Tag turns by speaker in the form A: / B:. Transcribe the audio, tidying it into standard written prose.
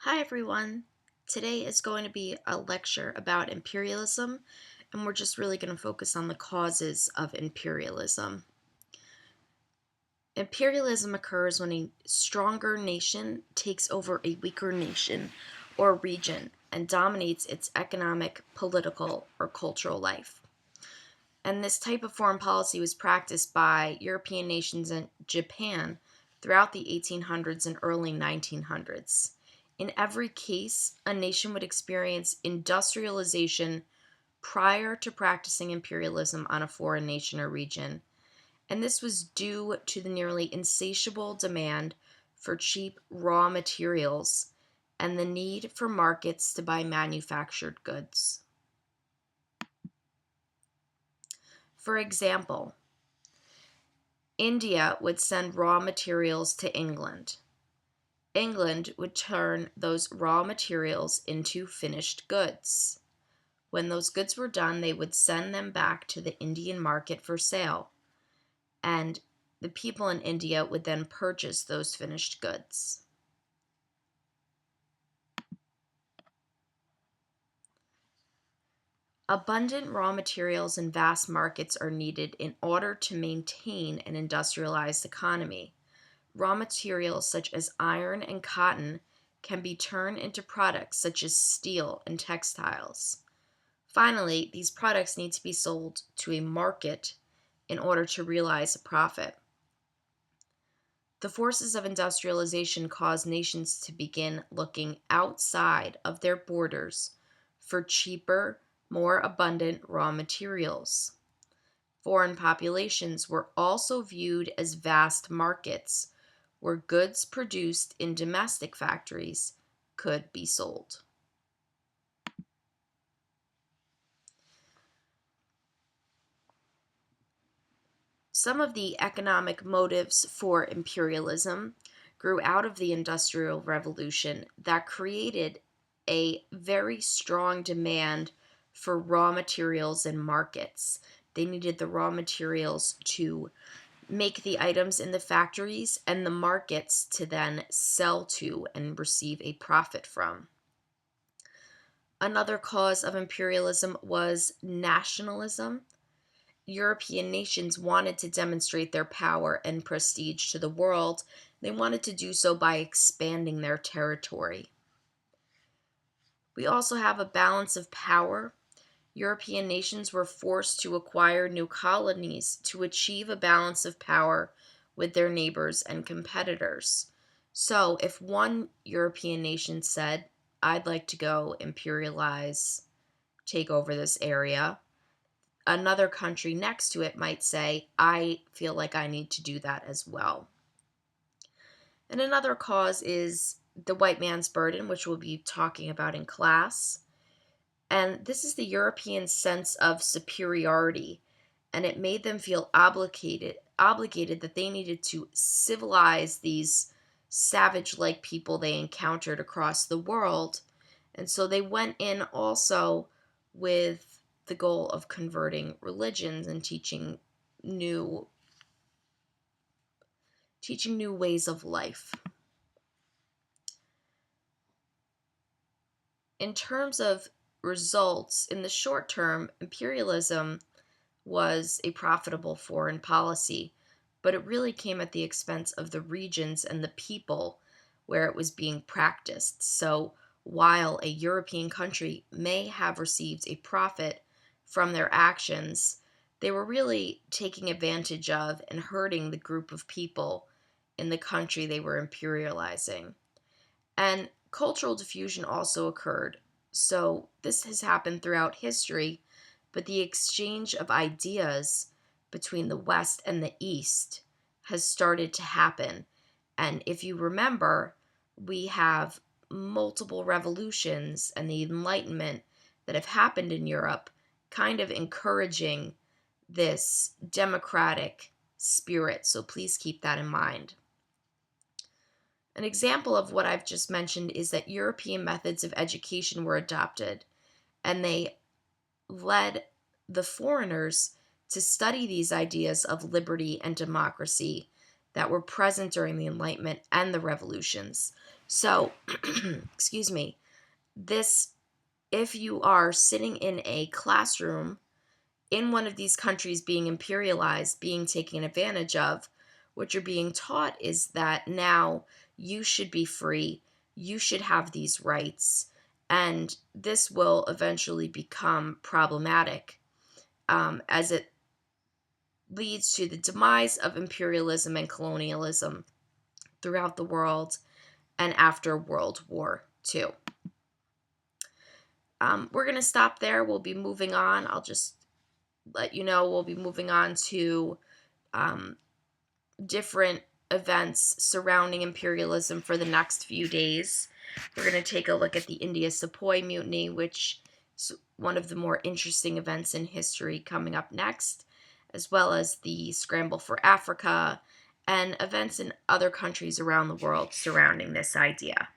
A: Hi everyone. Today is going to be a lecture about imperialism, and we're just really going to focus on the causes of imperialism. Imperialism occurs when a stronger nation takes over a weaker nation or region and dominates its economic, political, or cultural life. And this type of foreign policy was practiced by European nations and Japan throughout the 1800s and early 1900s. In every case, a nation would experience industrialization prior to practicing imperialism on a foreign nation or region, and this was due to the nearly insatiable demand for cheap raw materials and the need for markets to buy manufactured goods. For example, India would send raw materials to England. England would turn those raw materials into finished goods. When those goods were done, they would send them back to the Indian market for sale, and the people in India would then purchase those finished goods. Abundant raw materials and vast markets are needed in order to maintain an industrialized economy. Raw materials such as iron and cotton can be turned into products such as steel and textiles. Finally, these products need to be sold to a market in order to realize a profit. The forces of industrialization cause nations to begin looking outside of their borders for cheaper, more abundant raw materials. Foreign populations were also viewed as vast markets where goods produced in domestic factories could be sold. Some of the economic motives for imperialism grew out of the Industrial Revolution that created a very strong demand for raw materials and markets. They needed the raw materials to make the items in the factories and the markets to then sell to and receive a profit from. Another cause of imperialism was nationalism. European nations wanted to demonstrate their power and prestige to the world. They wanted to do so by expanding their territory. We also have a balance of power. European nations were forced to acquire new colonies to achieve a balance of power with their neighbors and competitors. So, if one European nation said, I'd like to go imperialize, take over this area, another country next to it might say, I feel like I need to do that as well. And another cause is the white man's burden, which we'll be talking about in class. And this is the European sense of superiority, and it made them feel obligated that they needed to civilize these savage-like people they encountered across the world. And so they went in also with the goal of converting religions and new teaching new ways of life. In terms of results, in the short term, imperialism was a profitable foreign policy, but it really came at the expense of the regions and the people where it was being practiced. So while a European country may have received a profit from their actions, they were really taking advantage of and hurting the group of people in the country they were imperializing. And cultural diffusion also occurred. So this has happened throughout history, but the exchange of ideas between the West and the East has started to happen. And if you remember, we have multiple revolutions and the Enlightenment that have happened in Europe, kind of encouraging this democratic spirit. So please keep that in mind. An example of what I've just mentioned is that European methods of education were adopted, and they led the foreigners to study these ideas of liberty and democracy that were present during the Enlightenment and the revolutions. So, excuse me, this, if you are sitting in a classroom in one of these countries being imperialized, being taken advantage of, what you're being taught is that now you should be free, you should have these rights, and this will eventually become problematic as it leads to the demise of imperialism and colonialism throughout the world and after World War II. We're going to stop there. We'll be moving on. I'll just let you know we'll be moving on to um, different events surrounding imperialism for the next few days. We're going to take a look at the India Sepoy Mutiny, which is one of the more interesting events in history coming up next, as well as the Scramble for Africa and events in other countries around the world surrounding this idea.